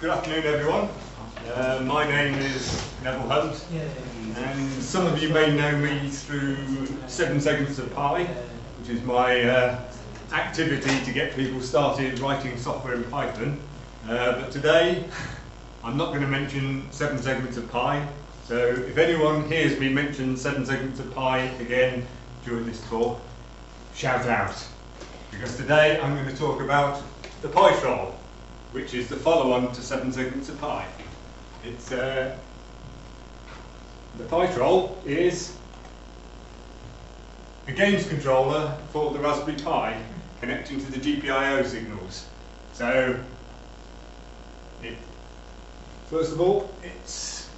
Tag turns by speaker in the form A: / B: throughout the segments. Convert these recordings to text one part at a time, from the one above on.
A: Good afternoon, everyone. My name is Nevil Hunt, and some of you may know me through 7 Segments of Pi, which is my activity to get people started writing software in Python. But today, I'm not going to mention 7 Segments of Pi, so if anyone hears me mention 7 Segments of Pi again during this talk, shout out. Because today I'm going to talk about the PiTrol, which is the follow-on to 7 Segments of Pi. It's the PiTrol is a games controller for the Raspberry Pi connecting to the GPIO signals. So, first of all, it's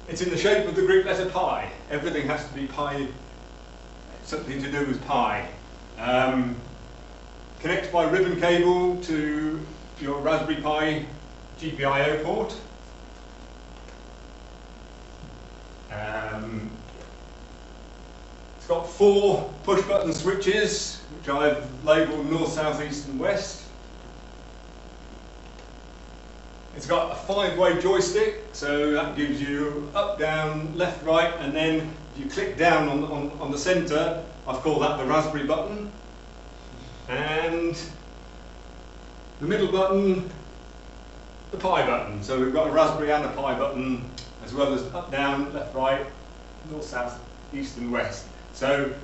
A: in the shape of the Greek letter pi. Everything has to be pi, something to do with pi. Connects by ribbon cable to your Raspberry Pi GPIO port. It's got 4 push button switches, which I've labelled north, south, east and west. It's got a 5-way joystick, so that gives you up, down, left, right, and then if you click down on the centre, I've called that the Raspberry button. And the middle button, the Pi button. So we've got a Raspberry and a Pi button, as well as up, down, left, right, north, south, east and west. So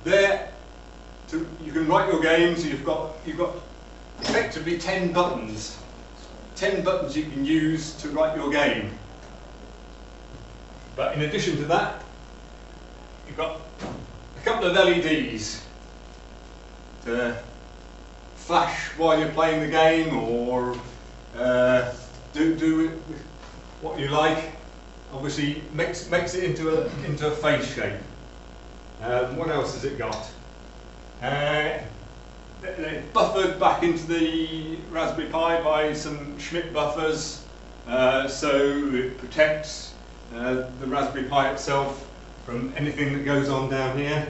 A: there, you can write your game, so you've got effectively 10 buttons. 10 buttons you can use to write your game. But in addition to that, you've got a couple of LEDs to flash while you're playing the game, or do what you like. Obviously, makes it into a face shape. What else has it got? They're buffered back into the Raspberry Pi by some Schmidt buffers, so it protects the Raspberry Pi itself from anything that goes on down here.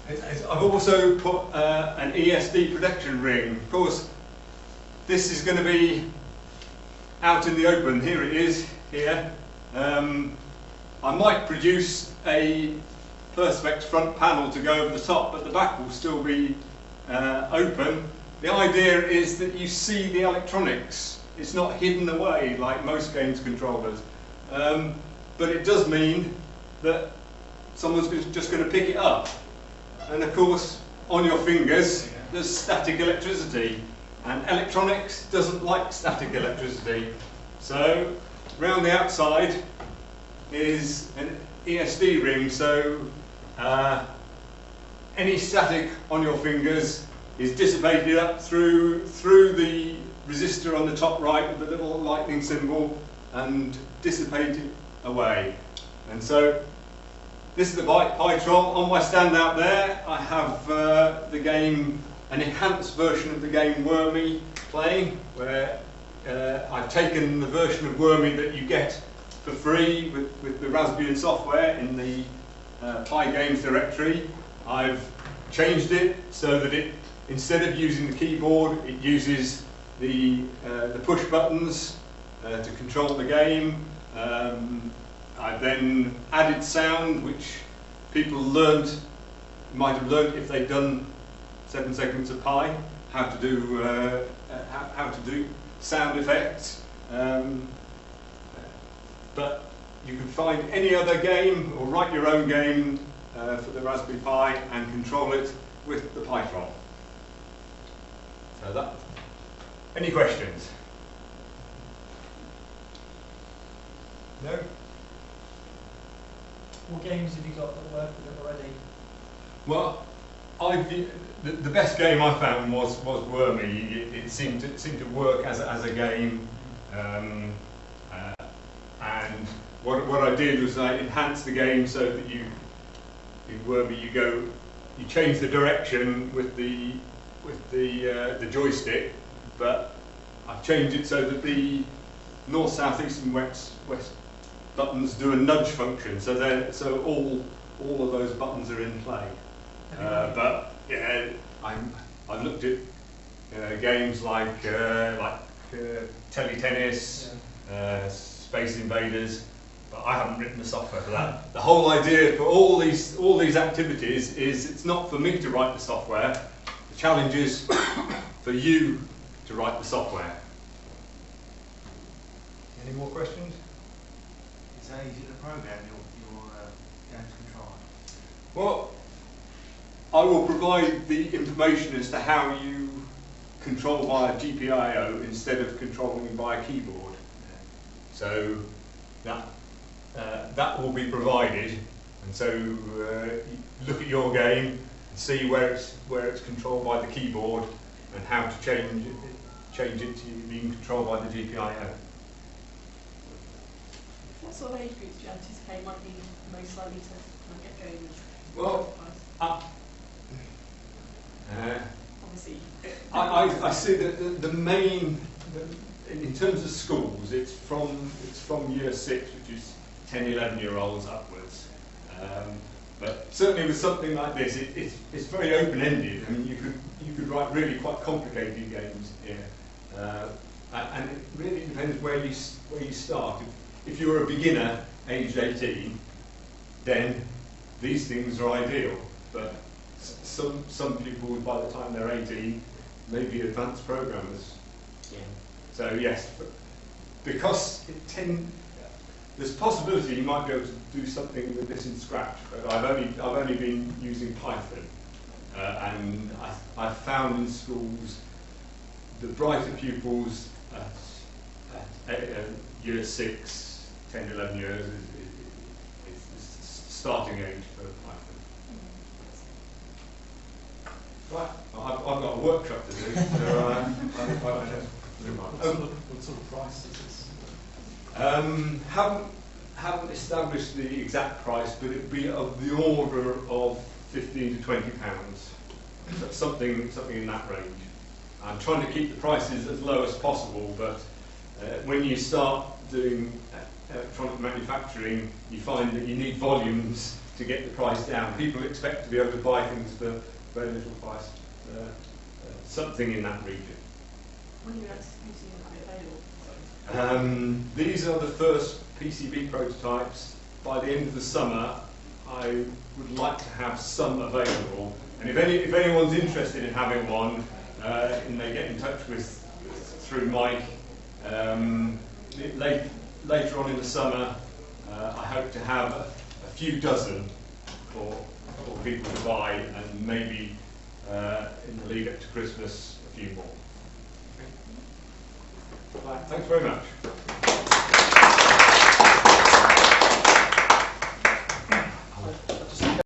A: I've also put an ESD protection ring. Of course, this is going to be out in the open. Here it is, here. I might produce a Perspex front panel to go over the top, but the back will still be open. The idea is that you see the electronics. It's not hidden away like most games controllers. But it does mean that someone's just going to pick it up. And of course, on your fingers, there's static electricity. And electronics doesn't like static electricity. So, round the outside is an ESD ring, so any static on your fingers is dissipated up through the resistor on the top right with the little lightning symbol and dissipated away. And so this is the PiTrol. On my stand out there, I have the game, an enhanced version of the game Wormy playing, where I've taken the version of Wormy that you get for free with the Raspbian software in the Pi Games directory. I've changed it so that it, instead of using the keyboard, it uses the push buttons to control the game. I've then added sound, which people might have learned if they've done 7 Segments of Pi, how to do sound effects. But you can find any other game or write your own game for the Raspberry Pi and control it with the PiTrol. So that. Any questions? No?
B: What games have you got that work with it already?
A: Well, the best game I found was Wormy. It seemed to work as a game, and what I did was I enhanced the game so that in Wormy you change the direction with the joystick, but I've changed it so that the north, south, east and west buttons do a nudge function, so all of those buttons are in play. But yeah, I've looked at games like Teletennis, Space Invaders, but I haven't written the software for that. The whole idea for all these activities is it's not for me to write the software. The challenge is for you to write the software. Any more questions?
C: Is that easy to program your games control?
A: Well, I will provide the information as to how you control via GPIO instead of controlling via keyboard. So that will be provided, and so look at your game and see where it's controlled by the keyboard and how to change it to being controlled by the GPIO.
D: What sort of age groups do you anticipate might be most likely to kind of get going with
A: Well,
D: obviously.
A: I see that the main, in terms of schools, it's from year 6, which is 10, 11-year-olds upwards. But certainly with something like this, it's very open-ended. I mean, you could write really quite complicated games here, and it really depends where you start. If you're a beginner, aged 18, then these things are ideal. But some people, by the time they're 18, may be advanced programmers.
D: Yeah.
A: So yes, because there's a possibility you might be able to do something with this in Scratch. But I've only been using Python, and I've found in schools the brighter pupils at year 6, 10, 11 years is starting age for Python. Right, I've got a workshop to do, so
C: What sort of price is this?
A: Haven't established the exact price, but it'd be of the order of £15 to £20. So something in that range. I'm trying to keep the prices as low as possible, but when you start doing electronic manufacturing, you find that you need volumes to get the price down. People expect to be able to buy things for very little price. Something in that region.
D: When are you anticipating it available?
A: These are the first PCB prototypes. By the end of the summer, I would like to have some available. And if anyone's interested in having one, and they get in touch through Mike, later on in the summer, I hope to have a few dozen for people to buy, and maybe in the lead up to Christmas, a few more. Right, thanks very much.